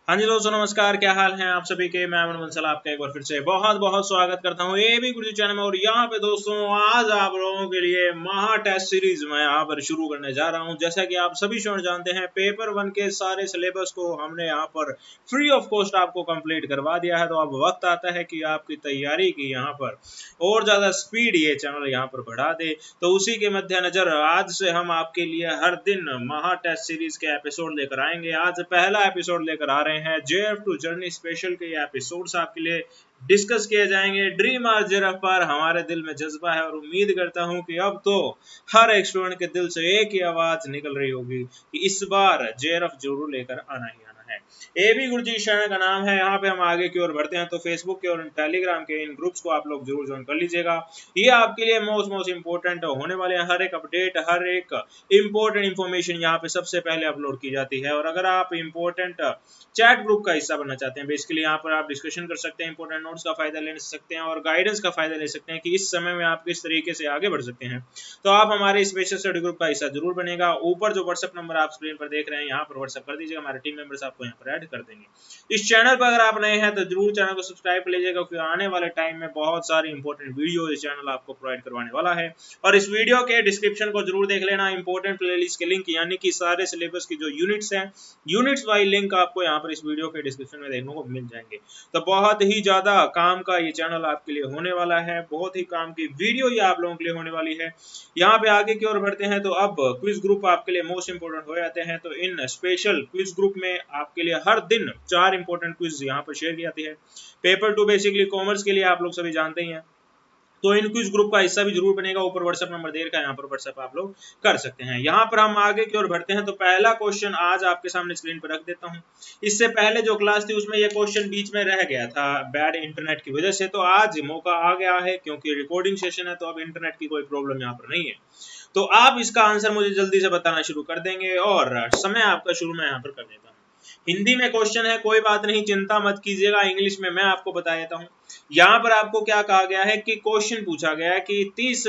हाँ जी दोस्तों नमस्कार, क्या हाल है आप सभी के। मैं अमन बंसल आपका एक बार फिर से बहुत बहुत स्वागत करता हूँ एबी गुरुजी चैनल में। और यहाँ पे दोस्तों आज आप लोगों के लिए महा टेस्ट सीरीज मैं यहाँ पर शुरू करने जा रहा हूँ। जैसा कि आप सभी स्टूडेंट जानते हैं, पेपर 1 के सारे सिलेबस को हमने यहाँ पर फ्री ऑफ कॉस्ट आपको कंप्लीट करवा दिया है। तो अब वक्त आता है कि आपकी तैयारी की यहाँ पर और ज़्यादा स्पीड ये चैनल यहाँ पर बढ़ा दे। तो उसी के मद्देनजर आज से हम आपके लिए हर दिन महा टेस्ट सीरीज के एपिसोड लेकर आएंगे। आज पहला एपिसोड लेकर आ रहे हैं JF टू जर्नी स्पेशल के एपिसोड्स आपके लिए डिस्कस किए जाएंगे। ड्रीम आर JF पर हमारे दिल में जज्बा है और उम्मीद करता हूं कि अब तो हर एक स्टूडेंट के दिल से एक ही आवाज निकल रही होगी कि इस बार JF जरूर लेकर आना ही आना है। एबी गुरुजी चैनल का नाम है। यहाँ पे हम आगे की ओर बढ़ते हैं तो फेसबुक के और टेलीग्राम के इन ग्रुप्स को आप लोग जरूर ज्वाइन कर लीजिएगा। ये आपके लिए मोस्ट इंपोर्टेंट होने वाले हैं। हर एक अपडेट, हर एक इंपॉर्टेंट इंफॉर्मेशन यहाँ पे सबसे पहले अपलोड की जाती है। और अगर आप इंपॉर्टेंट चैट ग्रुप का हिस्सा बनना चाहते हैं, बेसिकली यहाँ पर आप डिस्कशन कर सकते हैं, इंपॉर्टेंट नोट्स का फायदा ले सकते हैं और गाइडेंस का फायदा ले सकते हैं कि इस समय में आप किस तरीके से आगे बढ़ सकते हैं, तो आप हमारे स्पेशल स्टडी ग्रुप का हिस्सा जरूर बनेगा। ऊपर जो व्हाट्सएप नंबर आप स्क्रीन पर देख रहे हैं, यहाँ पर व्हाट्सएप कर दीजिएगा, हमारे टीम मेंबर्स आपको यहाँ पर ऐड कर देंगे। इस चैनल पर अगर आप नए हैं तो जरूर चैनल को सब्सक्राइब कर लीजिएगा, क्योंकि आने वाले टाइम में बहुत सारी इंपॉर्टेंट वीडियो इस चैनल आपको प्रोवाइड करवाने वाला है। और इस वीडियो के डिस्क्रिप्शन को जरूर देख लेना, इंपॉर्टेंट प्लेलिस्ट के लिंक यानी कि सारे सिलेबस की जो यूनिट्स हैं, यूनिट्स वाइज लिंक आपको यहाँ पर इस वीडियो के डिस्क्रिप्शन में देखने को मिल जाएंगे। तो बहुत ही ज्यादा काम का ये चैनल आपके लिए होने वाला है, बहुत ही काम की वीडियो ये आप लोगों के लिए होने वाली है। यहाँ पे आगे की ओर बढ़ते हैं तो अब क्विज ग्रुप आपके लिए मोस्ट इंपोर्टेंट हो जाते हैं। तो इन स्पेशल क्विज ग्रुप में आपके लिए हर दिन 4 इंपोर्टेंट क्विज यहाँ पर शेयर की जाती है। पेपर 2 बेसिकली कॉमर्स के लिए आप लोग सभी जानते ही हैं, तो इन क्विज ग्रुप का हिस्सा भी जरूर बनेगा। ऊपर व्हाट्सएप नंबर दे रखा है, यहाँ पर व्हाट्सएप आप लोग कर सकते हैं। यहाँ पर हम आगे की ओर बढ़ते हैं तो पहला क्वेश्चन आज आपके सामने स्क्रीन पर रख देता हूँ। इससे पहले जो क्लास थी उसमें यह क्वेश्चन बीच में रह गया था बैड इंटरनेट की वजह से, तो आज मौका आ गया है क्योंकि रिकॉर्डिंग सेशन है, तो अब इंटरनेट की कोई प्रॉब्लम यहाँ पर नहीं है। तो आप इसका आंसर मुझे जल्दी से बताना शुरू कर देंगे और समय आपका शुरू में यहाँ पर कर देता हूँ। हिंदी में क्वेश्चन है, कोई बात नहीं, चिंता मत कीजिएगा, इंग्लिश में मैं आपको बता देता हूँ। यहाँ पर आपको क्या कहा गया है कि क्वेश्चन पूछा गया है कि 30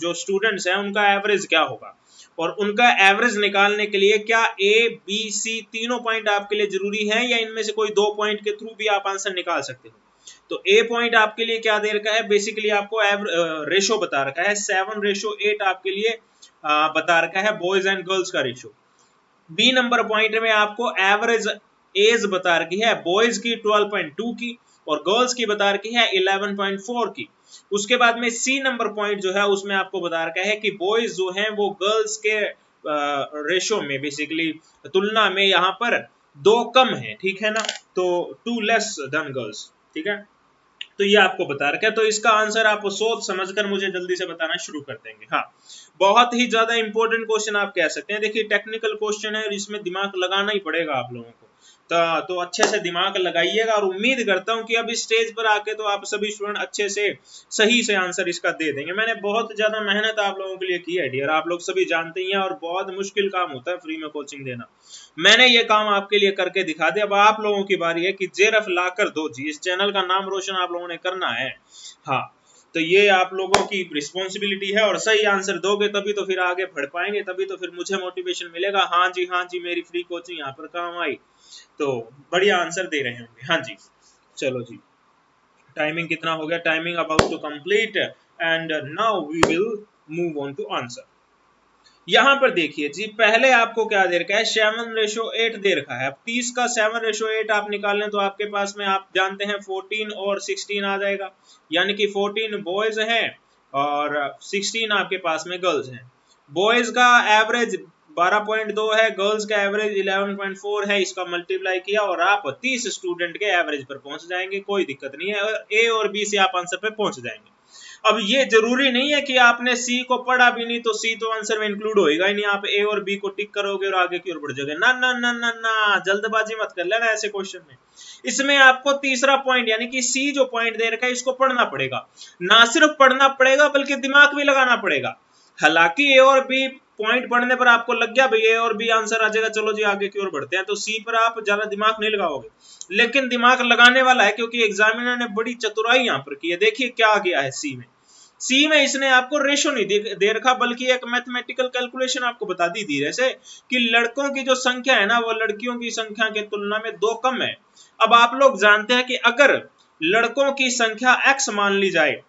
जो स्टूडेंट्स हैं उनका एवरेज क्या होगा, और उनका एवरेज निकालने के लिए क्या ए बी सी तीनों पॉइंट आपके लिए जरूरी है या इनमें से कोई 2 पॉइंट के थ्रू भी आप आंसर निकाल सकते हो। तो ए पॉइंट आपके लिए क्या दे रखा है, बेसिकली आपको रेशो बता रखा है 7:8 आपके लिए बता रखा है बॉयज एंड गर्ल्स का रेशो। बी नंबर पॉइंट में आपको एवरेज एज बता रखी है बॉयज की 12.2 की और गर्ल्स की बता रखी है 11.4 की। उसके बाद में सी नंबर पॉइंट जो है उसमें आपको बता रखा है कि बॉयज जो हैं वो गर्ल्स के रेशो में बेसिकली तुलना में यहाँ पर 2 कम है, ठीक है ना, तो 2 लेस देन गर्ल्स, ठीक है। तो ये आपको बता रखा है, तो इसका आंसर आप सोच समझकर मुझे जल्दी से बताना शुरू कर देंगे। हाँ, बहुत ही ज्यादा इंपॉर्टेंट क्वेश्चन आप कह सकते हैं। देखिए टेक्निकल क्वेश्चन है और इसमें दिमाग लगाना ही पड़ेगा आप लोगों को, तो अच्छे से दिमाग लगाइएगा और उम्मीद करता हूं कि अब इस स्टेज पर आके तो आप सभी स्टूडेंट अच्छे से सही से आंसर इसका दे देंगे। मैंने बहुत ज्यादा मेहनत आप लोगों के लिए की है डियर, आप लोग सभी जानते ही हैं, और बहुत मुश्किल काम होता है फ्री में कोचिंग देना। मैंने ये काम आपके लिए करके दिखा दिया, अब आप लोगों की बारी है कि JF लाकर दो जी, इस चैनल का नाम रोशन आप लोगों ने करना है। हाँ, तो ये आप लोगों की रिस्पॉन्सिबिलिटी है और सही आंसर दोगे तभी तो फिर आगे बढ़ पाएंगे, तभी तो फिर मुझे मोटिवेशन मिलेगा। हाँ जी मेरी फ्री कोचिंग यहाँ पर काम आई, तो बढ़िया आंसर दे रहे होंगे। हाँ जी, चलो जी, टाइमिंग कितना हो गया, timing about to complete and now we will move on to answer. यहाँ पर देखिए जी, पहले आपको क्या दे रखा है, 7:8 दे रखा है। अब 30 का 7:8 आप निकाल लें तो आपके पास में आप जानते हैं 14 और 16 आ जाएगा, यानी कि 14 बॉयज हैं और 16 आपके पास में गर्ल्स हैं। बॉयज का एवरेज 12.2 है, गर्ल्स का एवरेज 11.4 है, इसका मल्टीप्लाई किया और आप 30 स्टूडेंट के एवरेज पर पहुंच जाएंगे, कोई दिक्कत नहीं है, और ए और बी से आप आंसर पे पहुंच जाएंगे। अब ये जरूरी नहीं है कि आपने सी को पढ़ा भी नहीं तो सी तो आंसर में इंक्लूड होएगा ही नहीं, आप ए और बी को टिक करोगे और आगे की ओर बढ़ जाओगे। ना ना ना ना ना, जल्दबाजी मत कर लेना ऐसे क्वेश्चन में। इसमें आपको तीसरा पॉइंट यानी कि सी जो पॉइंट दे रखा है इसको पढ़ना पड़ेगा, ना सिर्फ पढ़ना पड़ेगा बल्कि दिमाग भी लगाना पड़ेगा। हालांकि ए और बी पॉइंट पढ़ने पर आपको लग गया भाई ए और बी आंसर आ जाएगा, चलो जी आगे की ओर बढ़ते हैं, तो सी पर आप ज्यादा दिमाग नहीं लगाओगे, लेकिन दिमाग लगाने वाला है क्योंकि एग्जामिनर ने बड़ी चतुराई यहाँ पर की है। देखिए क्या गया है सी में, सी में इसने आपको रेशो नहीं दे रखा, बल्कि एक मैथमेटिकल कैलकुलेशन आपको बता दी थी जैसे कि लड़कों की जो संख्या है ना वो लड़कियों की संख्या की तुलना में 2 कम है। अब आप लोग जानते हैं कि अगर लड़कों की संख्या x मान ली जाए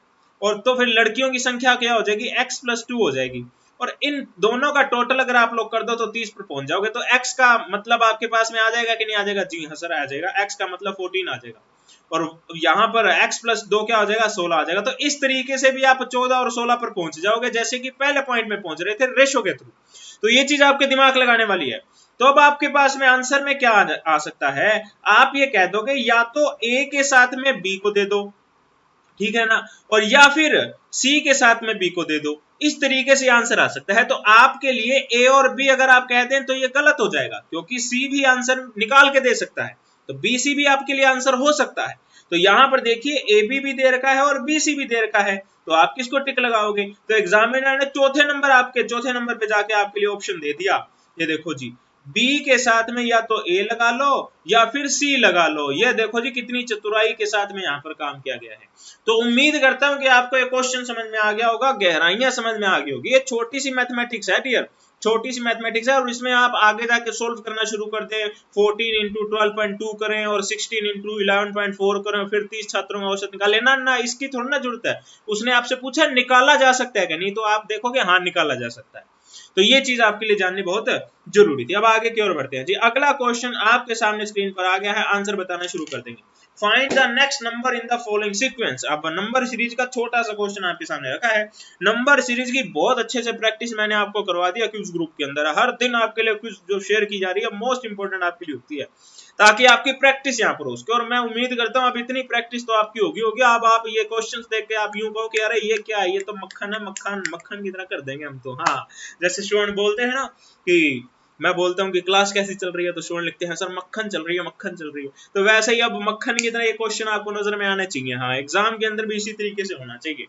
और तो फिर लड़कियों की संख्या क्या हो जाएगी, x + 2 हो जाएगी, और इन दोनों का टोटल अगर आप लोग कर दो तो 30 पर पहुंच जाओगे। तो x का मतलब आपके पास में आ जाएगा कि नहीं आ जाएगा? जी हाँ सर आ जाएगा, x का मतलब 14 आ जाएगा, और यहाँ पर x + 2 क्या हो जाएगा, 16 आ जाएगा। तो इस तरीके से भी आप 14 और 16 पर पहुंच जाओगे, जैसे कि पहले पॉइंट में पहुंच रहे थे रेशो के थ्रू। तो ये चीज आपके दिमाग लगाने वाली है। तो अब आपके पास में आंसर में क्या आ सकता है, आप ये कह दोगे या तो a के साथ में b को दे दो, ठीक है ना, और या फिर सी के साथ में बी को दे दो। इस तरीके से आंसर आ सकता है। तो आपके लिए ए और बी अगर आप कहते हैं तो ये गलत हो जाएगा, क्योंकि सी भी आंसर निकाल के दे सकता है, तो बी सी भी आपके लिए आंसर हो सकता है। तो यहां पर देखिए ए बी भी दे रखा है और बी सी भी दे रखा है, तो आप किसको टिक लगाओगे? तो एग्जामिनर ने चौथे नंबर पे जाके आपके लिए ऑप्शन दे दिया, ये देखो जी, B के साथ में या तो A लगा लो या फिर C लगा लो। ये देखो जी कितनी चतुराई के साथ में यहाँ पर काम किया गया है। तो उम्मीद करता हूं कि आपको ये क्वेश्चन समझ में आ गया होगा, गहराइयां समझ में आ गई होगी। ये छोटी सी मैथमेटिक्स है डियर, छोटी सी मैथमेटिक्स है, और इसमें आप आगे जाके सोल्व करना शुरू कर दें, 14 × 12.2 करें और 16 × 11.4 करें, फिर 30 छात्रों का औसत निकाले ना, इसकी थोड़ी ना जरूरत है। उसने आपसे पूछा निकाला जा सकता है कि नहीं, तो आप देखोगे हाँ निकाला जा सकता है। तो ये चीज आपके लिए जाननी बहुत जरूरी थी। अब आगे की ओर बढ़ते हैं जी। अगला क्वेश्चन आपके सामने स्क्रीन पर आ गया है, आंसर बताना शुरू कर देंगे। Find the next number in the following sequence. अब नंबर सीरीज का छोटा सा क्वेश्चन आपके सामने रखा है। नंबर सीरीज की बहुत अच्छे से प्रैक्टिस मैंने आपको करवा दिया क्विज ग्रुप के अंदर। हर दिन आपके लिए क्विज जो शेयर की जा रही है मोस्ट इंपोर्टेंट आपके लिए होती है, ताकि आपकी प्रैक्टिस यहाँ पर हो उसके। और मैं उम्मीद करता हूँ अब इतनी प्रैक्टिस तो आपकी होगी होगी, अब आप ये क्वेश्चंस देख के आप यूं कहो कि अरे ये क्या है, ये तो मक्खन है, मक्खन की तरह कर देंगे हम तो। हाँ, जैसे स्टूडेंट बोलते हैं ना कि मैं बोलता हूँ कि क्लास कैसी चल रही है, तो स्टूडेंट लिखते हैं सर मक्खन चल रही है, मक्खन चल रही है। तो वैसे ही अब मक्खन की तरह ये क्वेश्चन आपको नजर में आने चाहिए। हाँ, एग्जाम के अंदर भी इसी तरीके से होना चाहिए।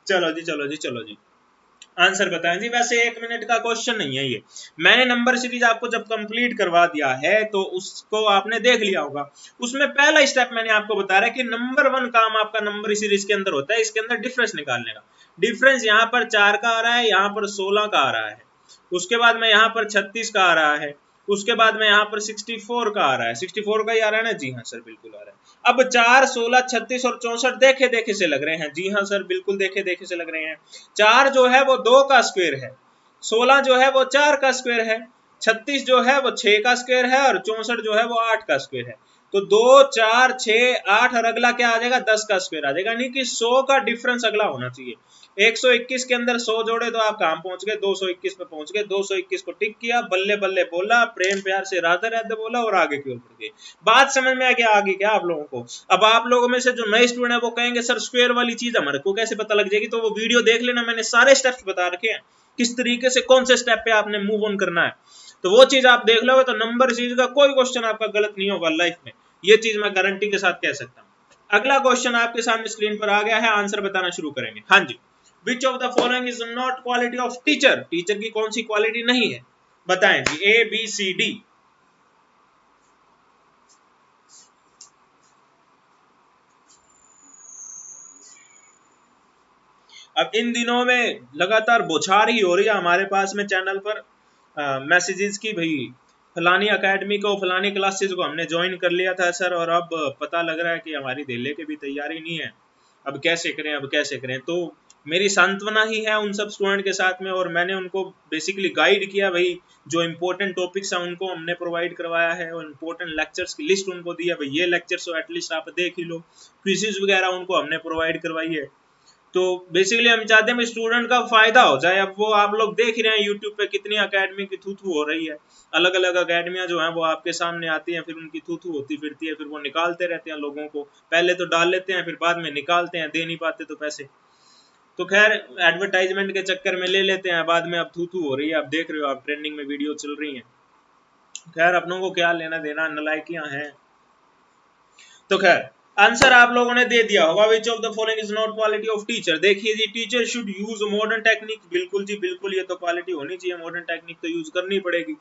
चलो जी आंसर बताएं जी। वैसे 1 मिनट का क्वेश्चन नहीं है ये, मैंने नंबर सीरीज आपको जब कंप्लीट करवा दिया है तो उसको आपने देख लिया होगा। उसमें पहला स्टेप मैंने आपको बता रहा है कि नंबर 1 काम आपका नंबर सीरीज के अंदर होता है, इसके अंदर डिफरेंस निकालने का। डिफरेंस यहाँ पर 4 का आ रहा है, यहाँ पर 16 का आ रहा है, उसके बाद में यहाँ पर 36 का आ रहा है, उसके बाद में यहाँ पर 64 का आ रहा है। 64 का ही आ रहा है ना? जी हाँ सर बिल्कुल आ रहा है। अब 4, 16, 36 और 64 देखे देखे से लग रहे हैं। जी हाँ सर बिल्कुल देखे देखे से लग रहे हैं। 4 जो है वो 2 का स्क्वायर है, 16 जो है वो 4 का स्क्वायर है, 36 जो है वो 6 का स्क्वायर है, और 64 जो है वो 8 का स्क्वायर है। तो 2, 4, 6, 8 और अगला क्या आ जाएगा? 10 का स्क्वायर आ जाएगा। यानी कि 100 का डिफरेंस अगला होना चाहिए। 121 के अंदर 100 जोड़े तो आप कहां पहुंच गए? 221 पे पहुंच गए। 221 को टिक किया, बल्ले बल्ले बोला, प्रेम प्यार से राधे राधे बोला और आगे की ओर बढ़ गए। बात समझ में आ गया आगे क्या आप लोगों को? अब आप लोगों में से जो नए स्टूडेंट है वो कहेंगे सर स्क्वायर वाली चीज हमारे को कैसे पता लग जाएगी? तो वो वीडियो देख लेना, मैंने सारे स्टेप्स बता रखे हैं, किस तरीके से कौन से स्टेप पे आपने मूव ऑन करना है। तो वो चीज आप देख लोगे तो नंबर सीरीज का कोई क्वेश्चन आपका गलत नहीं होगा लाइफ में, ये चीज मैं गारंटी के साथ कह सकता हूं। अगला क्वेश्चन आपके सामने स्क्रीन पर आ गया है, आंसर बताना शुरू करेंगे। हाँ जी, which of the following is not quality of teacher? Teacher की कौन सी क्वालिटी नहीं है, बताएं जी। A B C D. अब इन दिनों में लगातार बौछार ही हो रही है हमारे पास में चैनल पर मैसेजेस की, भाई फलानी एकेडमी को, फलानी क्लासेस को हमने ज्वाइन कर लिया था सर, और अब पता लग रहा है कि हमारी दिल्ली की भी तैयारी नहीं है, अब कैसे करें, अब कैसे करें। तो मेरी सांत्वना ही है उन सब स्टूडेंट के साथ में, और मैंने उनको बेसिकली गाइड किया, भाई जो इंपॉर्टेंट टॉपिक्स हैं उनको हमने प्रोवाइड करवाया है, और इंपॉर्टेंट लेक्चर्स की लिस्ट उनको दी है, भाई ये लेक्चर्स एटलीस्ट आप देख ही लो। क्विज़ेस वगैरह उनको हमने प्रोवाइड करवाई है। तो बेसिकली हम चाहते हैं स्टूडेंट का फायदा हो जाए। अब वो आप लोग देख ही रहे हैं यूट्यूब पे कितनी अकेडमी की थू हो रही है, अलग अलग अकेडमियां जो हैं वो आपके सामने आती हैं, फिर उनकी थू होती फिरती है, फिर वो निकालते रहते हैं लोगों को, पहले तो डाल लेते हैं फिर बाद में निकालते हैं, दे नहीं पाते तो पैसे। तो खैर एडवर्टाइजमेंट के चक्कर में ले लेते हैं, बाद में अब थू हो रही है। आप देख रहे हो, आप ट्रेंडिंग में वीडियो चल रही है। खैर अपनों को क्या लेना देना, नलायकियां हैं। तो खैर आंसर आप लोगों ने दे दिया होगा, which of the following is not quality of teacher. देखिए जी, teacher should use modern technique, बिल्कुल जी बिल्कुल, ये तो क्वालिटी होनी चाहिए, मॉडर्न टेक्निक तो यूज करनी पड़ेगी।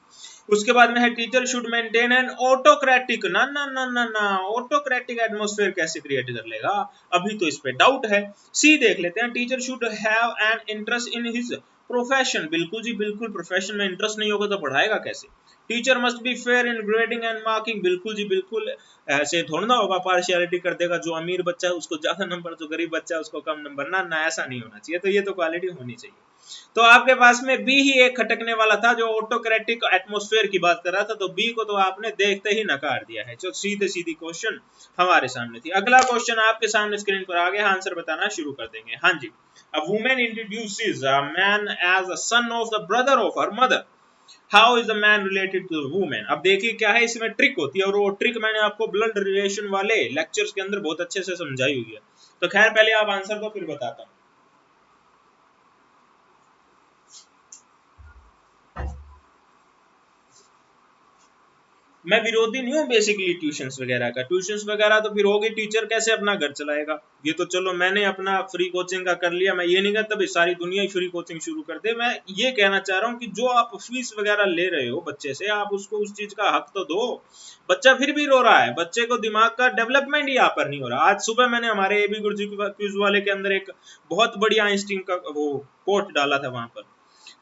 उसके बाद में है teacher should maintain an autocratic, ना ना ना ना ना, ऑटोक्रेटिक एटमॉस्फेयर कैसे क्रिएट कर लेगा, अभी तो इस पे डाउट है। सी देख लेते हैं, teacher should have an interest in his profession, बिल्कुल जी बिल्कुल, प्रोफेशन में इंटरेस्ट नहीं होगा तो पढ़ाएगा कैसे। Teacher must be fair in grading and marking, बिल्कुल जी बिल्कुल, ऐसे थोड़ा ना होगा पार्शियलिटी कर देगा, जो अमीर बच्चा है उसको ज्यादा नंबर, जो गरीब बच्चा है उसको कम नंबर, ना ना, ऐसा नहीं होना चाहिए। तो ये तो क्वालिटी होनी चाहिए। तो आपके पास में बी ही एक खटकने वाला था, जो ऑटोक्रेटिक एटमॉस्फेयर की बात कर रहा था, तो बी को तो आपने देखते ही नकार दिया है। जो सीधे सीधी क्वेश्चन हमारे सामने थी। अगला क्वेश्चन आपके सामने स्क्रीन पर आ गया, आंसर बताना शुरू कर देंगे। हाँ जी, a woman introduces a man as a son of the brother of her mother, how is the man related to the woman. अब देखिए क्या है, इसमें ट्रिक होती है, और वो ट्रिक मैंने आपको ब्लड रिलेशन वाले लेक्चर्स के अंदर बहुत अच्छे से समझाई हुई है। तो खैर पहले आप आंसर को फिर बताता हूँ। मैं विरोधी नहीं हूँ बेसिकली ट्यूशंस वगैरह का, ट्यूशंस वगैरह तो फिर होगी, टीचर कैसे अपना घर चलाएगा। ये तो चलो मैंने अपना फ्री कोचिंग का कर लिया, मैं ये नहीं कहता भाई सारी दुनिया ही फ्री कोचिंग शुरू कर दे। मैं ये कहना चाह रहा हूँ कि जो आप फीस वगैरह ले रहे हो बच्चे से, आप उसको उस चीज का हक तो दो। बच्चा फिर भी रो रहा है, बच्चे को दिमाग का डेवलपमेंट ही यहाँ पर नहीं हो रहा। आज सुबह मैंने हमारे एबी गुरुजी क्विज वाले के अंदर एक बहुत बढ़िया आइंस्टीन का वो कोट डाला था वहां पर,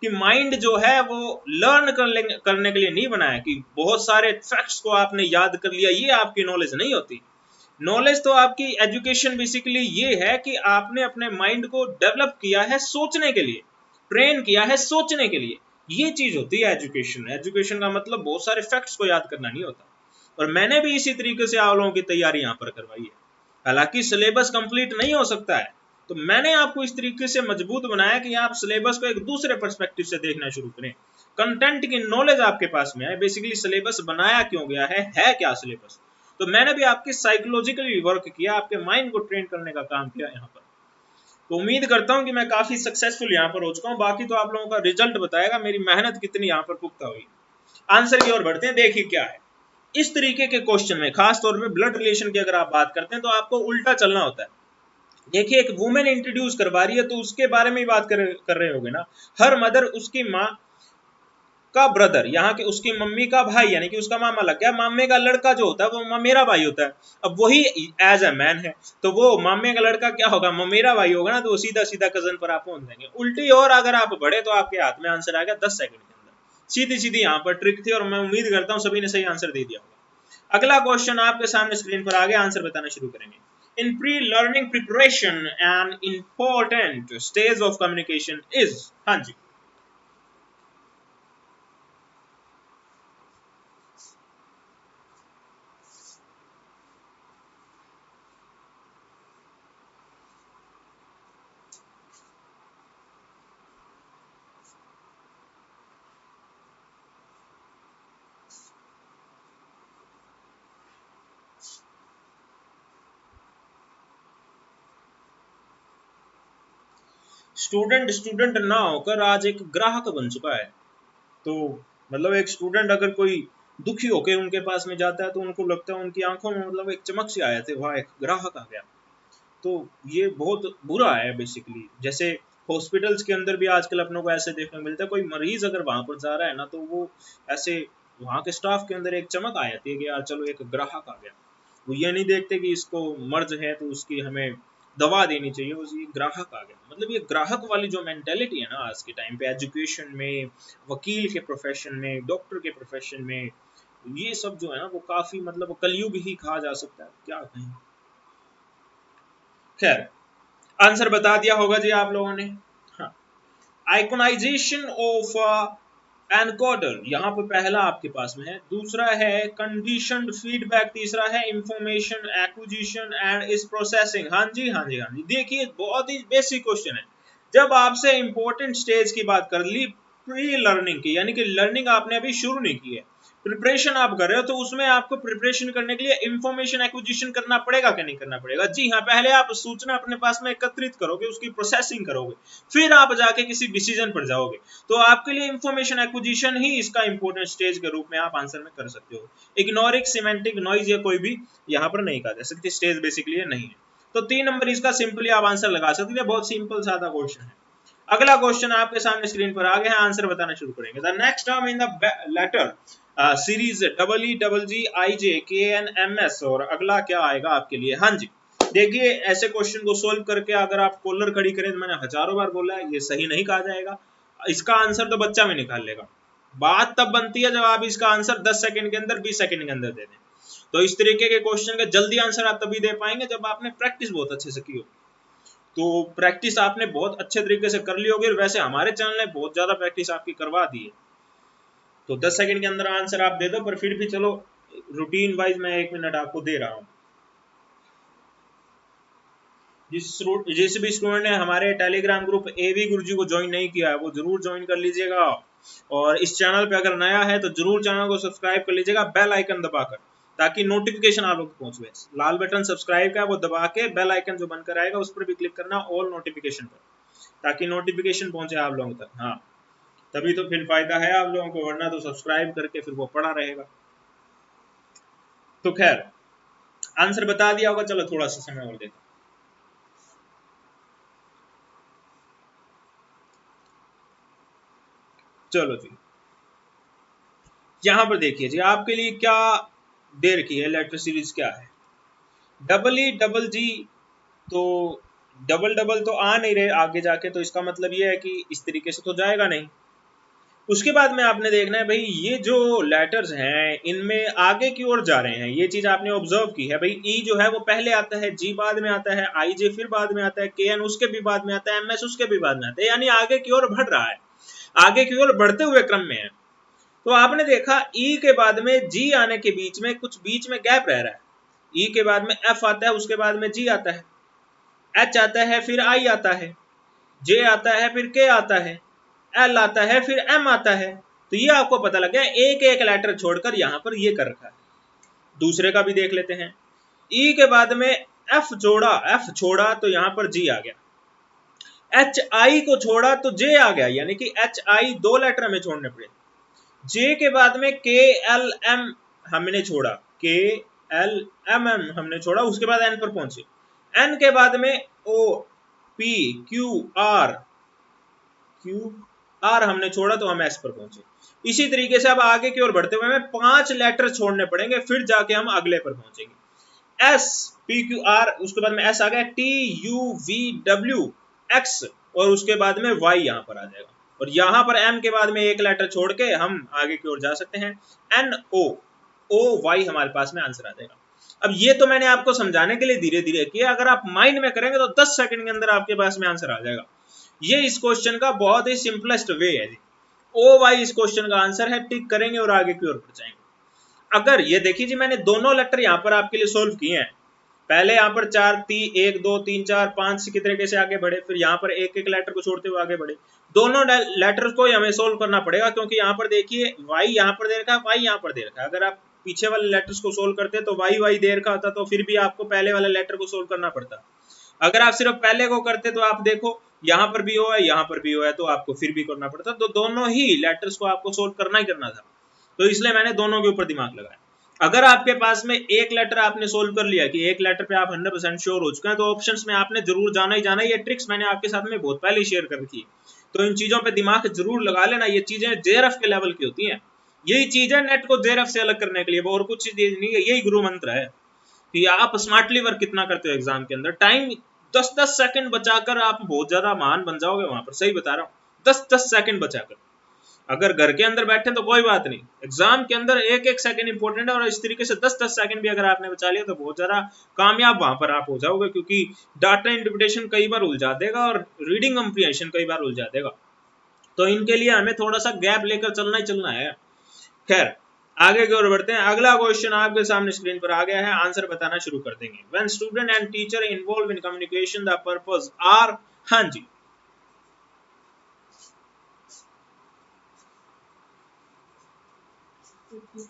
कि माइंड जो है वो लर्न करने के लिए नहीं बनाया, कि बहुत सारे फैक्ट्स को आपने याद कर लिया, ये आपकी नॉलेज नहीं होती। नॉलेज तो आपकी एजुकेशन बेसिकली ये है कि आपने अपने माइंड को डेवलप किया है सोचने के लिए, ट्रेन किया है सोचने के लिए, ये चीज होती है एजुकेशन। एजुकेशन का मतलब बहुत सारे फैक्ट्स को याद करना नहीं होता। और मैंने भी इसी तरीके से आप लोगों की तैयारी यहाँ पर करवाई है। हालांकि सिलेबस कंप्लीट नहीं हो सकता है, तो मैंने आपको इस तरीके से मजबूत बनाया कि आप सिलेबस को एक दूसरे पर्सपेक्टिव से देखना शुरू करें, कंटेंट की नॉलेज आपके पास में है। बेसिकली सिलेबस बनाया क्यों गया है क्या सिलेबस। तो मैंने भी आपके साइकोलॉजिकली वर्क किया, आपके माइंड को ट्रेन करने का काम किया यहाँ पर। तो उम्मीद करता हूँ कि मैं काफी सक्सेसफुल यहाँ पर हो चुका हूँ। बाकी तो आप लोगों का रिजल्ट बताएगा मेरी मेहनत कितनी यहाँ पर पुख्ता हुई। आंसर की ओर बढ़ते हैं, देखिए क्या है। इस तरीके के क्वेश्चन में खास तौर पे ब्लड रिलेशन की अगर आप बात करते हैं तो आपको उल्टा चलना होता है। देखिए एक वुमेन इंट्रोड्यूस करवा रही है तो उसके बारे में ही बात कर रहे होगे ना। हर मदर, उसकी माँ का ब्रदर, यहाँ के उसकी मम्मी का भाई, यानी कि उसका मामा लग गया। मामे का लड़का जो होता है वो ममेरा भाई होता है। अब वही एज ए मैन है, तो वो मामे का लड़का क्या होगा, ममेरा भाई होगा ना, तो वो सीधा सीधा कजन पर आप पहुंच जाएंगे। उल्टी और अगर आप बढ़े तो आपके हाथ में आंसर आ गया 10 सेकंड के अंदर। सीधी सीधी यहाँ पर ट्रिक थी, और मैं उम्मीद करता हूँ सभी ने सही आंसर दे दिया होगा। अगला क्वेश्चन आपके सामने स्क्रीन पर आ गया, आंसर बताना शुरू करेंगे। इन pre learning preparation an important stage of communication is, हाँ जी। स्टूडेंट स्टूडेंट ना होकर आज एक ग्राहक बन चुका है। तो मतलब एक स्टूडेंट अगर कोई दुखी होकर उनके पास में जाता है तो उनको लगता है, उनकी आंखों में मतलब एक चमक से आए थे, वहां एक ग्राहक आ गया। तो ये बहुत बुरा है बेसिकली। जैसे हॉस्पिटल्स के अंदर भी आजकल अपनों को ऐसे देखने को मिलता है, कोई मरीज अगर वहां पर जा रहा है ना, तो वो ऐसे वहां के स्टाफ के अंदर एक चमक आ जाती है कि यार चलो एक ग्राहक आ गया। वो ये नहीं देखते कि इसको मर्ज है तो उसकी हमें दवा देनी चाहिए, उस ये ग्राहक आ गया। मतलब ये ग्राहक वाली जो मेंटेलिटी है ना आज के टाइम पे, एजुकेशन में, वकील के प्रोफेशन में, डॉक्टर के प्रोफेशन में, ये सब जो है ना वो काफी मतलब कलयुग ही कहा जा सकता है, क्या कहें। खैर आंसर बता दिया होगा जी आप लोगों ने। हाँ, आइकोनाइजेशन ऑफ एनकोडर यहाँ पर पहला आपके पास में है। दूसरा है कंडीशनड फीडबैक। तीसरा है इंफॉर्मेशन एक्विजिशन एंड इस प्रोसेसिंग। हाँ जी हाँ जी हाँ जी। देखिए बहुत ही बेसिक क्वेश्चन है। जब आपसे इंपॉर्टेंट स्टेज की बात कर ली प्री लर्निंग की, यानी कि लर्निंग आपने अभी शुरू नहीं की है, प्रिपरेशन आप कर रहे हो तो उसमें आपको प्रिपरेशन करने के लिए इंफॉर्मेशन एक्विजिशन करना पड़ेगा कि नहीं करना पड़ेगा? जी हाँ, पहले आप सूचना अपने पास में एकत्रित करोगे, उसकी प्रोसेसिंग करोगे, फिर आप जाके किसी डिसीजन पर जाओगे। तो आपके लिए इंफॉर्मेशन एक्विजिशन ही इसका इंपॉर्टेंट स्टेज के रूप में आप आंसर में कर सकते हो। इग्नोरिंग सिमेंटिक नॉइज या कोई भी यहाँ पर नहीं कहा जा सकती, स्टेज बेसिकली नहीं है। तो 3 नंबर इसका सिंपली आप आंसर लगा सकते हैं, बहुत सिंपल सादा क्वेश्चन है। अगला क्वेश्चन आपके सामने स्क्रीन पर आ गया है, आंसर बताना शुरू करेंगे। The next term in the letter series EEGJKNMS, और अगला क्या आएगा आपके लिए? हाँ जी, देखिए ऐसे क्वेश्चन को सोल्व करके अगर आप कॉलर खड़ी करें तो मैंने हजारों बार बोला है, ये सही नहीं कहा जाएगा। इसका आंसर तो बच्चा भी निकाल लेगा। बात तब बनती है जब आप इसका आंसर 10 सेकंड के अंदर, 20 सेकंड के अंदर दे दें। तो इस तरीके के क्वेश्चन का जल्दी आंसर आप तभी दे पाएंगे जब आपने प्रैक्टिस बहुत अच्छे से की हो। तो प्रैक्टिस आपने बहुत अच्छे तरीके से कर ली होगी, और वैसे हमारे चैनल ने बहुत ज्यादा प्रैक्टिस आपकी करवा दी है। तो 10 सेकंड के अंदर आंसर आप दे दो, पर फिर भी चलो रूटीन वाइज मैं 1 मिनट आपको दे रहा हूँ। जिस भी स्टूडेंट ने हमारे टेलीग्राम ग्रुप एवी गुरुजी को ज्वाइन नहीं किया है वो जरूर ज्वाइन कर लीजिएगा, और इस चैनल पे अगर नया है तो जरूर चैनल को सब्सक्राइब कर लीजिएगा बेल आइकन दबाकर, ताकि नोटिफिकेशन आप लोग पहुंचे। लाल बटन सब्सक्राइब का वो दबा के बेल आइकन जो बनकर आएगा उस पर भी क्लिक करना, ऑल नोटिफिकेशन पर, ताकि नोटिफिकेशन पहुंचे आप लोगों तक। हाँ, तभी तो फिर फायदा है आप लोगों को, वरना तो सब्सक्राइब करके फिर वो पड़ा रहेगा। तो खैर आंसर बता दिया होगा, चलो थोड़ा सा समय और देता। चलो जी, यहां पर देखिए जी आपके लिए क्या दे रखी है, लेटर सीरीज क्या है? EEG, तो डबल डबल तो आ नहीं रहे आगे जाके, तो इसका मतलब ये है कि इस तरीके से तो जाएगा नहीं। उसके बाद में आपने देखना है भाई, ये जो लेटर्स हैं इनमें आगे की ओर जा रहे हैं, ये चीज आपने ऑब्जर्व की है भाई। ई जो है वो पहले आता है, जी बाद में आता है, आई जे फिर बाद में आता है, के एन उसके भी बाद में आता है, एम एस उसके भी बाद में आता है, यानी आगे की ओर बढ़ रहा है, आगे की ओर बढ़ते हुए क्रम में है। तो आपने देखा ई के बाद में जी आने के बीच में कुछ बीच में गैप रह रहा है। ई के बाद में एफ आता है, उसके बाद में जी आता है, एच आता है, फिर आई आता है, जे आता है, फिर के आता है, एल आता है, फिर एम आता है। तो ये आपको पता लग गया, एक एक लेटर छोड़कर यहां पर ये कर रखा है। दूसरे का भी देख लेते हैं। ई के बाद में एफ जोड़ा, एफ छोड़ा तो यहां पर जी आ गया। एच आई को छोड़ा तो जे आ गया, यानी कि एच आई 2 लेटर हमें छोड़ने पड़े। जे के बाद में के एल एम हमने छोड़ा, के एल एम एम हमने छोड़ा, उसके बाद एन पर पहुंचे। एन के बाद में ओ पी क्यू आर हमने छोड़ा तो हम एस पर पहुंचे। इसी तरीके से अब आगे की ओर बढ़ते हुए हमें 5 लेटर छोड़ने पड़ेंगे, फिर जाके हम अगले पर पहुंचेंगे। एस पी क्यू आर, उसके बाद में एस आ गया, T U V W x, और उसके बाद में वाई यहां पर आ जाएगा, और यहां पर एम के बाद में एक लेटर छोड़ के हम आगे की ओर जा सकते हैं। एन ओ वाई हमारे पास में आंसर आ जाएगा। अब ये तो मैंने आपको समझाने के लिए धीरे धीरे किया, अगर आप माइंड में करेंगे तो 10 सेकंड के अंदर आपके पास में आंसर आ जाएगा। ये इस क्वेश्चन का बहुत ही सिंपलेस्ट वे है जी। ओ वाई इस क्वेश्चन का आंसर है, टिक करेंगे और आगे की ओर बढ़ जाएंगे। अगर ये देखिए जी, मैंने दोनों लेटर यहां पर आपके लिए सोल्व किए हैं। पहले यहाँ पर 4 3 1 2 3 4 5 की तरीके से आगे बढ़े, फिर यहाँ पर एक एक लेटर को छोड़ते हुए आगे बढ़े। दोनों लेटर्स को हमें सोल्व करना पड़ेगा, क्योंकि यहाँ पर देखिए वाई यहाँ पर दे रखा है, वाई यहाँ पर दे रखा है। अगर आप पीछे वाले लेटर्स को सोल्व करते तो वाई वाई दे रखा होता, तो फिर भी आपको पहले वाले लेटर को सोल्व करना पड़ता। अगर आप सिर्फ पहले को करते तो आप देखो यहाँ पर भी हो है, यहाँ पर भी हो है, तो आपको फिर भी करना पड़ता। तो दोनों ही लेटर्स को आपको सोल्व करना ही करना था, तो इसलिए मैंने दोनों के ऊपर दिमाग लगाया। अगर आपके पास में एक लेटर आपने सोल्व कर लिया कि एक लेटर पे आप 100% श्योर हो चुके हैं, तो ऑप्शंस में आपने जरूर जाना ही जाना। ये ट्रिक्स मैंने आपके साथ में बहुत पहले शेयर कर रखी है, तो इन चीजों पे दिमाग जरूर लगा लेना। ये चीजें जेआरएफ के लेवल की होती हैं, यही चीज है नेट को जेआरएफ से अलग करने के लिए, और कुछ चीज नहीं है। यही गुरु मंत्र है कि आप स्मार्टली वर्क कितना करते हो एग्जाम के अंदर। टाइम 10-10 सेकंड बचाकर आप बहुत ज्यादा महान बन जाओगे वहां पर, सही बता रहा हूँ। 10-10 सेकंड बचाकर, अगर घर के अंदर बैठे तो कोई बात नहीं, एग्जाम के अंदर एक एक सेकंड इंपॉर्टेंट है, और इस तरीके से 10-10 सेकंड भी अगर आपने बचा लिया तो बहुत ज्यादा कामयाब वहां पर आप हो जाओगे, क्योंकि डाटा इंटरप्रिटेशन कई बार उलझा देगा और रीडिंग कंप्रीहेंशन कई बार उलझा देगा। तो इनके लिए हमें थोड़ा सा गैप लेकर चलना ही चलना है। खैर आगे की ओर बढ़ते हैं। अगला क्वेश्चन आपके सामने स्क्रीन पर आ गया है, आंसर बताना शुरू कर देंगे। When student and teacher involve in communication the purpose are, हाँ जी, हाँ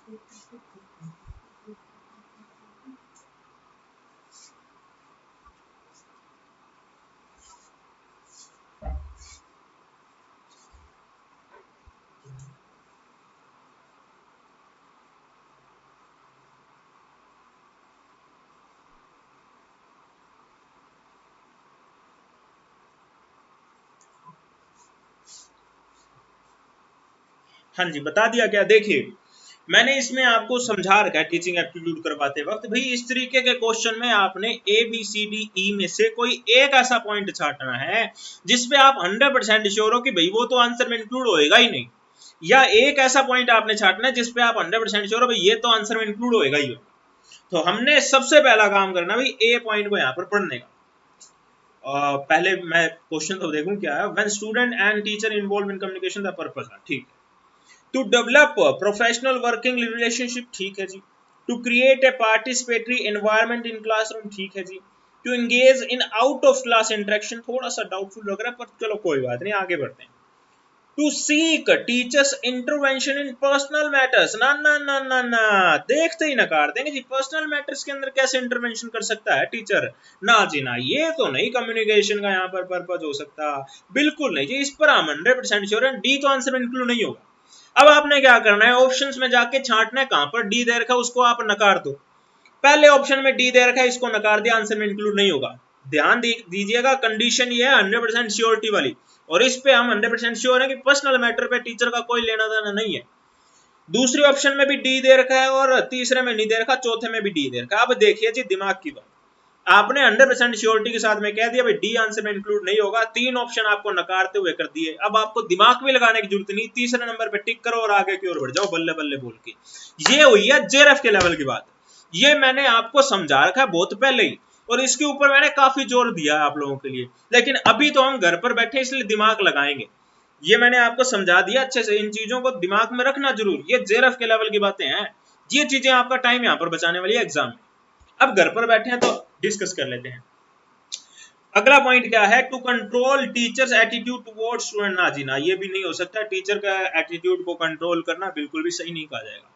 जी, बता दिया क्या? देखिए, मैंने इसमें आपको समझा रखा है टीचिंग एप्टीट्यूड करवाते वक्त, भाई इस तरीके के क्वेश्चन में आपने A B C D E में से कोई एक ऐसा पॉइंट छांटना है जिसपे आप 100% श्योर हो कि भाई वो तो आंसर में इंक्लूड होएगा ही नहीं, या एक ऐसा पॉइंट आपने छांटना है जिसपे आप 100% श्योर हो भाई ये तो आंसर में इंक्लूड होएगा ही होगा। तो हमने सबसे पहला काम करना भाई ए पॉइंट को यहाँ पर पढ़ने का। पहले मैं क्वेश्चन तो देखूं क्या है। When student and teacher involve in communication the purpose है, ठीक है। To develop professional working relationship, ठीक है जी। To create a participatory environment in classroom, ठीक है जी। To engage in out of class interaction, थोड़ा सा डाउटफुल लग रहा है पर चलो कोई बात नहीं, आगे बढ़ते हैं। To seek teachers intervention in personal matters, ना ना ना ना ना, देखते ही नकार देंगे जी, पर्सनल मैटर्स के अंदर कैसे इंटरवेंशन कर सकता है टीचर, ना जी ना, ये तो नहीं कम्युनिकेशन का यहाँ पर पर्पज हो सकता, बिल्कुल नहीं जी, इस पर हम 100% श्योर हैं, डी तो आंसर में इंक्लूड नहीं होगा। अब आपने क्या करना है, ऑप्शंस में जाके छांटना है, कहां पर डी दे रखा है उसको आप नकार दो। पहले ऑप्शन में डी दे रखा है, इसको नकार दिया, आंसर में इंक्लूड नहीं होगा। ध्यान दीजिएगा, कंडीशन ये है 100% श्योरिटी वाली, और इस पे हम 100% श्योर है कि पर्सनल मैटर पे टीचर का कोई लेना देना नहीं है। दूसरे ऑप्शन में भी डी दे रखा है और तीसरे में नहीं दे रखा, चौथे में भी डी दे रखा है। अब देखिए जी दिमाग की बात, आपने 100% श्योरिटी के साथ में कह दिया भाई डी आंसर में इंक्लूड नहीं होगा, तीन ऑप्शन आपको नकारते हुए कर दिए। अब आपको दिमाग भी लगाने की जरूरत नहीं, तीसरे नंबर पे टिक करो और आगे की ओर बढ़ जाओ बल्ले बल्ले बोल के। ये हुई है जेआरएफ के लेवल की बात, ये मैंने आपको समझा रखा है बहुत पहले ही, और इसके ऊपर मैंने काफी जोर दिया है आप लोगों के लिए, लेकिन अभी तो हम घर पर बैठे इसलिए दिमाग लगाएंगे। ये मैंने आपको समझा दिया अच्छे से, इन चीजों को दिमाग में रखना जरूर, ये जेआरएफ के लेवल की बातें हैं, ये चीजें आपका टाइम यहाँ पर बचाने वाली है एग्जाम में। अब घर पर बैठे हैं तो डिस्कस कर लेते हैं। अगला पॉइंट क्या है, to control teachers attitude towards student, ना जी ना, ये भी नहीं हो सकता, टीचर का एटीट्यूड को कंट्रोल करना बिल्कुल भी सही नहीं कहा जाएगा।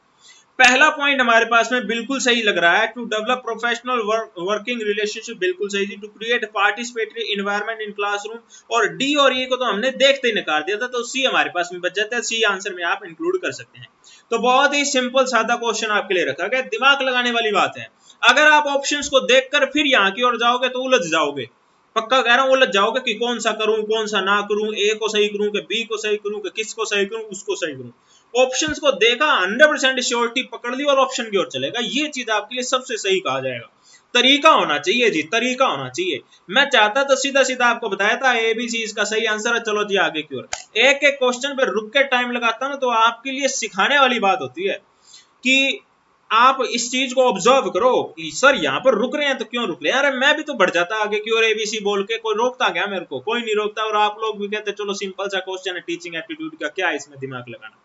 पहला पॉइंट हमारे पास में बिल्कुल सही लग रहा है, to develop professional working relationship, बिल्कुल सही जी। To create participatory environment in classroom, और डी और ई को तो हमने देखते ही नकार दिया था, तो सी हमारे पास में बच जाता है, सी आंसर में आप इंक्लूड कर सकते हैं। तो बहुत ही सिंपल सादा क्वेश्चन आपके लिए रखा गया, दिमाग लगाने वाली बात है। अगर आप ऑप्शंस को देखकर फिर यहाँ की ओर जाओगे तो उलझ जाओगे, पक्का कह रहा हूं, उलझ जाओगे कि कौन सा करूं कौन सा ना करूं, ए को सही करूं कि बी को सही करूं कि किस को सही करूं उसको सही करूं। ऑप्शंस को देखा, 100% श्योरिटी पकड़ ली और ऑप्शन की ओर चलेगा, ये चीज आपके लिए सबसे सही कहा जाएगा। तरीका होना चाहिए जी, तरीका होना चाहिए। मैं चाहता तो सीधा सीधा आपको बताया था ए बी सी इसका सही आंसर है, चलो जी आगे की ओर। एक एक क्वेश्चन पे रुक के टाइम लगाता ना तो आपके लिए सिखाने वाली बात होती है कि आप इस चीज को ऑब्जर्व करो कि सर यहाँ पर रुक रहे हैं तो क्यों रुक रहे हैं, अरे मैं भी तो बढ़ जाता आगे की ओर एबीसी बोल के, कोई रोकता क्या मेरे को, कोई नहीं रोकता, और आप लोग भी कहते चलो सिंपल सा क्वेश्चन है टीचिंग एप्टीट्यूड का, क्या है इसमें दिमाग लगाना।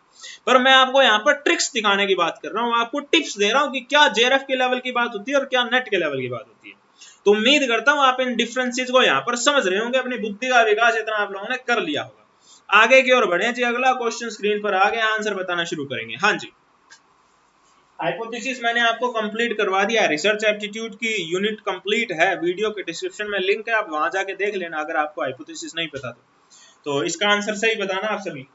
पर मैं आपको यहाँ पर ट्रिक्स दिखाने की बात कर रहा हूँ, आपको टिप्स दे रहा हूँ कि क्या जेआरएफ के लेवल की बात होती है और क्या नेट के लेवल की बात होती है। तो उम्मीद करता हूँ आप इन डिफरेंसेस को यहाँ पर समझ रहे होंगे, अपनी बुद्धि का विकास इतना आप लोगों ने कर लिया होगा। आगे की ओर बढ़े जी, अगला क्वेश्चन स्क्रीन पर आ गया, आंसर बताना शुरू करेंगे। हाँ जी, हाइपोथेसिस मैंने आपको कंप्लीट करवा दिया है, रिसर्च एप्टीट्यूड की यूनिट कंप्लीट है, वीडियो के डिस्क्रिप्शन में लिंक है, आप वहां जाके देख लेना अगर आपको हाइपोथेसिस नहीं पता तो इसका आंसर सही बताना आप सभी।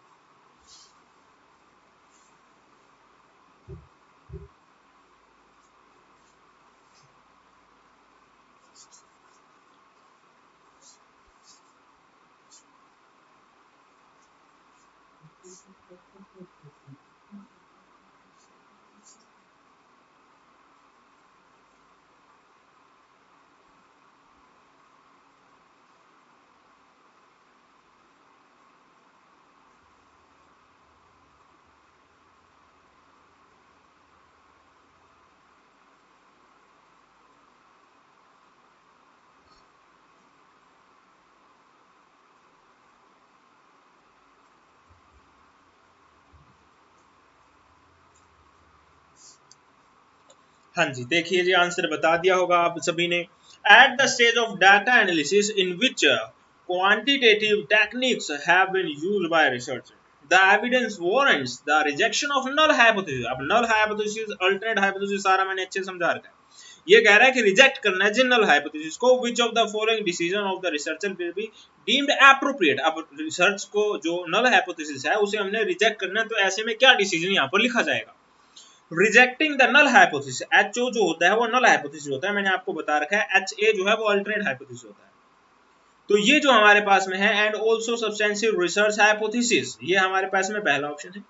हाँ जी, देखिए जी आंसर बता दिया होगा आप सभी ने। At the stage of data analysis in which quantitative techniques have been used by research, the evidence warrants the rejection of null hypothesis। अब null hypothesis, alternate hypothesis सारा मैंने अच्छे समझा रखा है। ये कह रहा है कि रिजेक्ट करना है null hypothesis को। which of the following decision of the researcher will be deemed appropriate। अब रिसर्च को जो null hypothesis है उसे हमने रिजेक्ट करना है, तो ऐसे में क्या डिसीजन यहाँ पर लिखा जाएगा? Rejecting the null hypothesis, HO जो होता है वो नल हाइपोथेसिस होता है, मैंने आपको बता रखा है। HA जो है वो अल्टरनेट हाइपोथेसिस होता है। तो ये जो हमारे पास में है and also substantive research hypothesis, ये हमारे पास में पहला ऑप्शन है।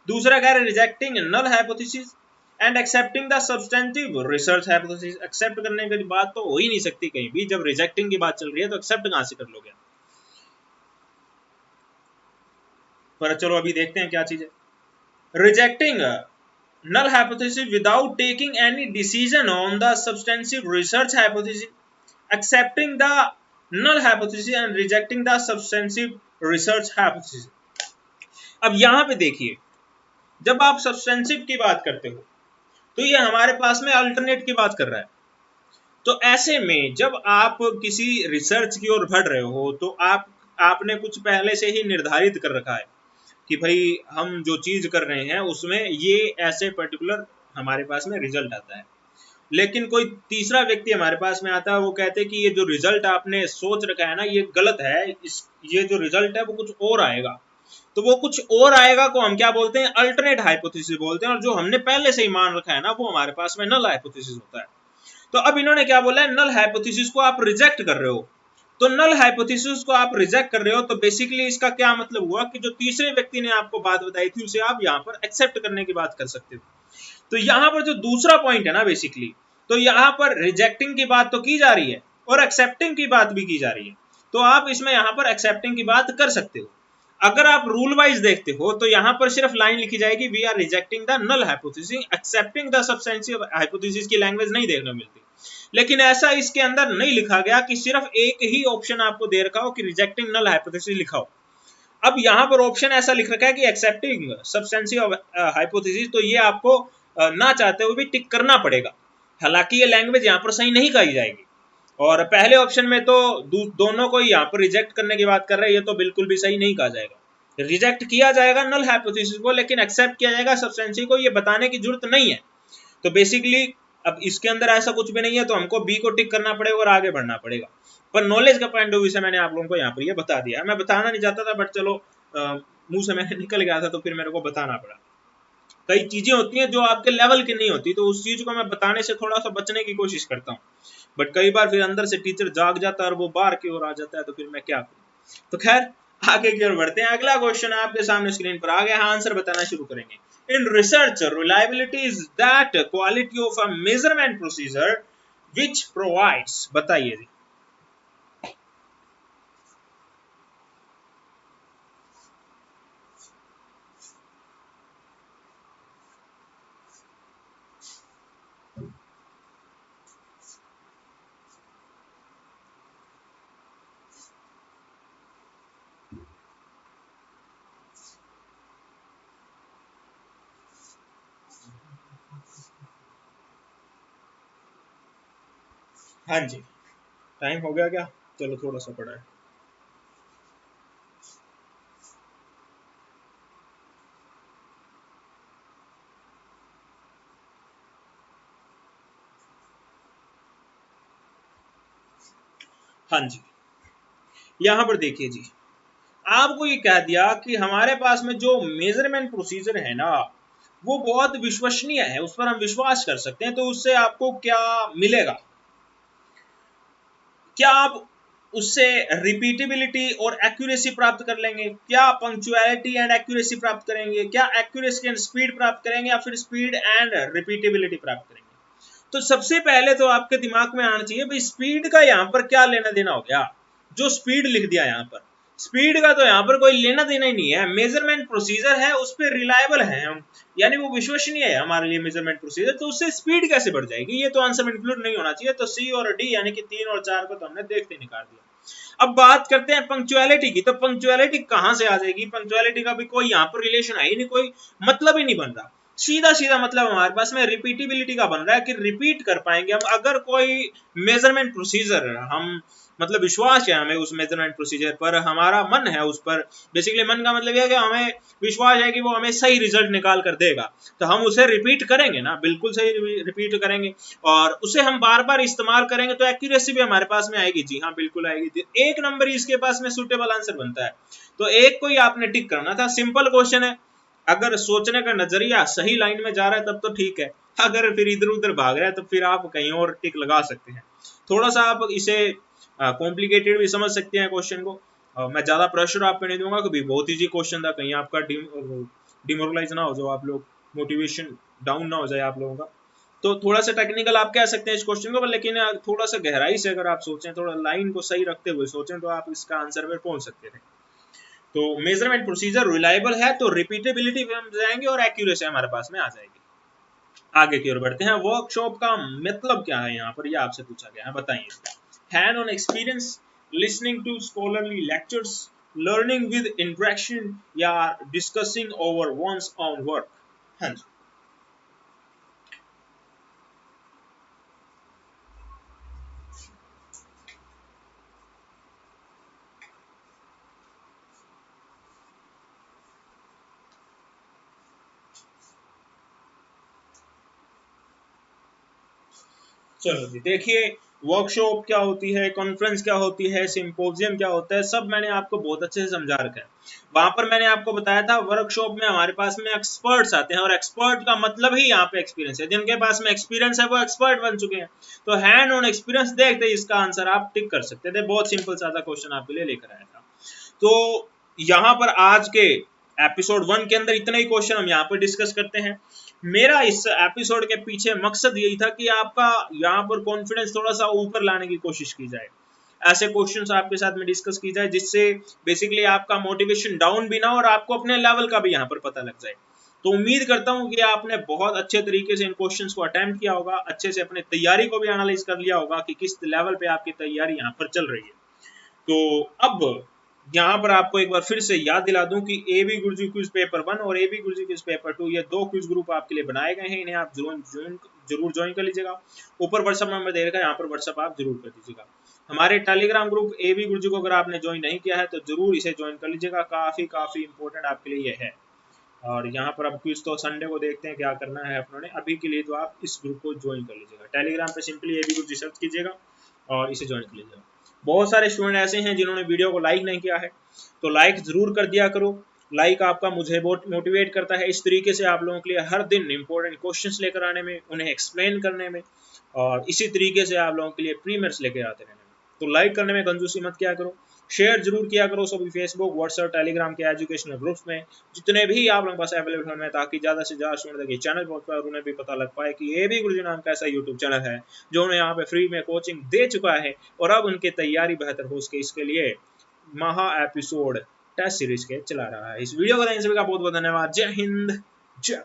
दूसरा कह रहे rejecting null hypothesis and accepting the substantive research hypothesis. Accept करने की बात तो हो ही नहीं सकती कहीं भी, जब रिजेक्टिंग की बात चल रही है तो एक्सेप्ट कहां से कर लोगे? पर चलो अभी देखते हैं क्या चीज है। Rejecting null hypothesis without taking any decision on the substantive research hypothesis, accepting the null hypothesis and rejecting the substantive research hypothesis। अब यहां पे देखिए, जब आप substantive की बात करते हो तो ये हमारे पास में अल्टरनेट की बात कर रहा है। तो ऐसे में जब आप किसी रिसर्च की ओर बढ़ रहे हो तो आपने कुछ पहले से ही निर्धारित कर रखा है कि भाई हम जो चीज कर रहे हैं उसमें ये ऐसे पर्टिकुलर हमारे पास में रिजल्ट आता है। लेकिन कोई तीसरा व्यक्ति हमारे पास में आता है, वो कहते हैं कि ये जो रिजल्ट आपने सोच रखा है ना ये गलत है, ये जो रिजल्ट है वो कुछ और आएगा। तो वो कुछ और आएगा को हम क्या बोलते हैं? अल्टरनेट हाइपोथेसिस बोलते हैं। और जो हमने पहले से ही मान रखा है ना वो हमारे पास में नल हाइपोथेसिस होता है। तो अब इन्होंने क्या बोला है? नल हाइपोथेसिस को आप रिजेक्ट कर रहे हो। तो नल हाइपोथेसिस को आप रिजेक्ट कर रहे हो तो बेसिकली इसका क्या मतलब हुआ कि जो तीसरे व्यक्ति ने आपको बात बताई थी उसे आप यहाँ पर एक्सेप्ट करने की बात कर सकते हो। तो यहाँ पर जो दूसरा पॉइंट है ना बेसिकली, तो यहाँ पर रिजेक्टिंग की बात तो की जा रही है और एक्सेप्टिंग की बात भी की जा रही है। तो आप इसमें यहाँ पर एक्सेप्टिंग की बात कर सकते हो। अगर आप रूल वाइज देखते हो तो यहाँ पर सिर्फ लाइन लिखी जाएगी we are rejecting the null hypothesis, accepting the substantive hypothesis की लैंग्वेज नहीं देखने मिलती। लेकिन ऐसा इसके अंदर नहीं लिखा गया कि सिर्फ एक ही ऑप्शन आपको दे रखा हो कि रिजेक्टिंग नल हाइपोथेसिस लिखा हो। अब यहाँ पर ऑप्शन ऐसा लिख रखा है कि एक्सेप्टिंग सब्सटेंटिव हाइपोथेसिस, तो ये आपको ना चाहते हुए भी टिक करना पड़ेगा। हालांकि ये लैंग्वेज यहाँ पर सही नहीं कही जाएगी। और पहले ऑप्शन में तो दोनों को यहाँ पर रिजेक्ट करने की बात कर रहे हैं, ये तो बिल्कुल भी सही नहीं कहा जाएगा। रिजेक्ट किया जाएगा नल हाइपोथेसिस को लेकिन एक्सेप्ट किया जाएगा सब्सटेंटिव को, ये बताने की जरूरत नहीं है। तो बेसिकली अब इसके अंदर ऐसा कुछ भी नहीं है, तो हमको बी को टिक करना पड़ेगा और आगे बढ़ना पड़ेगा। पर नॉलेज का पॉइंट ऑफ व्यू से मैंने आप लोगों को यहाँ पर ये बता दिया। मैं बताना नहीं चाहता था बट चलो मुंह से मैंने निकल गया था तो फिर मेरे को बताना पड़ा। कई चीजें होती हैं जो आपके लेवल की नहीं होती, तो उस चीज को मैं बताने से थोड़ा सा बचने की कोशिश करता हूँ। बट कई बार फिर अंदर से टीचर जाग जाता है और वो बाहर की ओर आ जाता है, तो फिर मैं क्या करूँ। तो खैर आगे की ओर बढ़ते हैं। अगला क्वेश्चन आपके सामने स्क्रीन पर आ गया, आंसर बताना शुरू करेंगे। In research reliability is that quality of a measurement procedure which provides, बताइए जी। हाँ जी, टाइम हो गया क्या? चलो थोड़ा सा पड़ा है। हाँ जी, यहाँ पर देखिए जी, आपको ये कह दिया कि हमारे पास में जो मेजरमेंट प्रोसीजर है ना वो बहुत विश्वसनीय है, उस पर हम विश्वास कर सकते हैं। तो उससे आपको क्या मिलेगा? क्या आप उससे रिपीटेबिलिटी और एक्यूरेसी प्राप्त कर लेंगे? क्या पंक्चुअलिटी एंड एक्यूरेसी प्राप्त करेंगे? क्या एक्यूरेसी एंड स्पीड प्राप्त करेंगे या फिर स्पीड एंड रिपीटेबिलिटी प्राप्त करेंगे? तो सबसे पहले तो आपके दिमाग में आना चाहिए भाई स्पीड का यहाँ पर क्या लेना देना हो गया। जो स्पीड लिख दिया यहाँ पर, स्पीड का तो यहाँ पर कोई लेना देना ही नहीं है। मेजरमेंट प्रोसीजर है, उस पर रिलायबल है हम, यानी वो विश्वसनीय है हमारे लिए मेजरमेंट प्रोसीजर, तो उससे स्पीड कैसे बढ़ जाएगी? ये तो आंसर में इंक्लूड नहीं होना चाहिए। तो सी और डी यानी कि 3 और 4 को तो हमने देखते निकाल दिया। अब बात करते हैं पंक्चुअलिटी की। तो पंक्चुअलिटी कहां से आ जाएगी? पंक्चुअलिटी का भी कोई यहाँ पर रिलेशन है ही नहीं, कोई मतलब ही नहीं बन रहा। सीधा सीधा मतलब हमारे पास में रिपीटेबिलिटी का बन रहा है कि रिपीट कर पाएंगे हम। अगर कोई मेजरमेंट प्रोसीजर हम मतलब विश्वास है हमें उस मेजरमेंट प्रोसीजर पर, हमारा मन है उस पर, बेसिकली मन का मतलब यह है कि हमें विश्वास है कि वो हमें सही रिजल्ट निकाल कर देगा, तो हम उसे रिपीट करेंगे ना, बिल्कुल सही रिपीट करेंगे और उसे हम बार बार इस्तेमाल करेंगे तो एक्यूरेसी भी हमारे पास में आएगी। जी हाँ बिल्कुल आएगी। एक नंबर ही इसके पास में सूटेबल आंसर बनता है, तो एक को ही आपने टिक करना था। सिंपल क्वेश्चन है, अगर सोचने का नजरिया सही लाइन में जा रहा है तब तो ठीक है, अगर फिर इधर उधर भाग रहा है तो फिर आप कहीं और टिक लगा सकते हैं। थोड़ा सा आप इसे कॉम्प्लिकेटेड भी समझ सकते हैं क्वेश्चन को। मैं ज्यादा प्रेशर आप पे नहीं दूंगा, क्योंकि बहुत ईजी क्वेश्चन था, कहीं आपका डिमोरलाइज ना हो जाओ आप लोग, मोटिवेशन डाउन ना हो जाए आप लोगों का। तो थोड़ा सा टेक्निकल आप कह सकते हैं इस क्वेश्चन को, लेकिन थोड़ा सा गहराई से अगर आप सोचें, थोड़ा लाइन को सही रखते हुए सोचें, तो आप इसका आंसर पर पहुंच सकते थे। तो मेजरमेंट प्रोसीजर रिलायबल है तो रिपीटेबिलिटी पे हम जाएंगे और एक्यूरेसी हमारे पास में आ जाएगी। आगे की ओर बढ़ते हैं। वर्कशॉप का मतलब क्या है यहाँ पर, ये आपसे पूछा गया है, बताइए। Hand on experience, listening to scholarly lectures, learning with interaction, या discussing over ones on work. हाँ जी, चलो जी देखिए, वर्कशॉप क्या होती है, कॉन्फ्रेंस क्या होती है, सिंपोजियम क्या होता है, सब मैंने आपको बहुत अच्छे से समझा रखा है। वहां पर मैंने आपको बताया था वर्कशॉप में हमारे पास में एक्सपर्ट्स आते हैं, और एक्सपर्ट का मतलब ही यहाँ पे एक्सपीरियंस है। जिनके पास में एक्सपीरियंस है वो एक्सपर्ट बन चुके हैं। तो हैंड ऑन एक्सपीरियंस देखते ही इसका आंसर आप टिक कर सकते थे। बहुत सिंपल सादा क्वेश्चन आपके लिए लेकर आया था। तो यहाँ पर आज के एपिसोड 1 के अंदर इतने ही क्वेश्चन हम यहाँ पर डिस्कस करते हैं। मेरा इस एपिसोड के पीछे मकसद यही था कि आपका यहाँ पर कॉन्फिडेंस थोड़ा सा ऊपर लाने की कोशिश की जाए, ऐसे क्वेश्चंस आपके साथ में डिस्कस की जाए जिससे बेसिकली आपका मोटिवेशन डाउन भी ना, और आपको अपने लेवल का भी यहाँ पर पता लग जाए। तो उम्मीद करता हूँ कि आपने बहुत अच्छे तरीके से इन क्वेश्चंस को अटेम्प्ट किया होगा, अच्छे से अपने तैयारी को भी एनालाइज कर लिया होगा कि किस लेवल पे आपकी तैयारी यहाँ पर चल रही है। तो अब यहाँ पर आपको एक बार फिर से याद दिला दूं कि एबी गुरुजी क्विज पेपर 1 और एबी गुरुजी क्विज पेपर 2 ये 2 क्विज ग्रुप आपके लिए बनाए गए हैं। इन्हें आप जरूर ज्वाइन कर लीजिएगा। ऊपर व्हाट्सएप नंबर दे रखा है, यहाँ पर व्हाट्सएप आप जरूर कर दीजिएगा। हमारे टेलीग्राम ग्रुप एबी गुरुजी को अगर आपने ज्वाइन नहीं किया है तो जरूर इसे ज्वाइन कर लीजिएगा, काफी इंपॉर्टेंट आपके लिए ये है। और यहाँ पर अब क्विज तो संडे को देखते हैं क्या करना है अपनों ने। अभी के लिए तो आप इस ग्रुप को ज्वाइन कर लीजिएगा, टेलीग्राम पे सिंपली एबी गुरुजी सर्च कीजिएगा और इसे ज्वाइन कर लीजिएगा। बहुत सारे स्टूडेंट ऐसे हैं जिन्होंने वीडियो को लाइक नहीं किया है, तो लाइक जरूर कर दिया करो। लाइक आपका मुझे बहुत मोटिवेट करता है इस तरीके से आप लोगों के लिए हर दिन इंपॉर्टेंट क्वेश्चंस लेकर आने में, उन्हें एक्सप्लेन करने में, और इसी तरीके से आप लोगों के लिए प्रीमियर्स लेकर आते रहने में। तो लाइक करने में कंजूसी मत किया करो, शेयर जरूर किया करो सभी फेसबुक, व्हाट्सएप, टेलीग्राम के एजुकेशनल ग्रुप्स में जितने भी आप लोगों के पास अवेलेबल हैं, ताकि ज्यादा से ज्यादा स्टूडेंट तक चैनल पहुंच पाए और उन्हें भी पता लग पाए कि ये भी गुरुजी नाम का ऐसा यूट्यूब चैनल है जो उन्हें यहाँ पे फ्री में कोचिंग दे चुका है, और अब उनकी तैयारी बेहतर हो सके इसके लिए महा एपिसोड टेस्ट सीरीज के चला रहा है। इस वीडियो को देखने सभी का बहुत बहुत धन्यवाद। जय हिंद, जय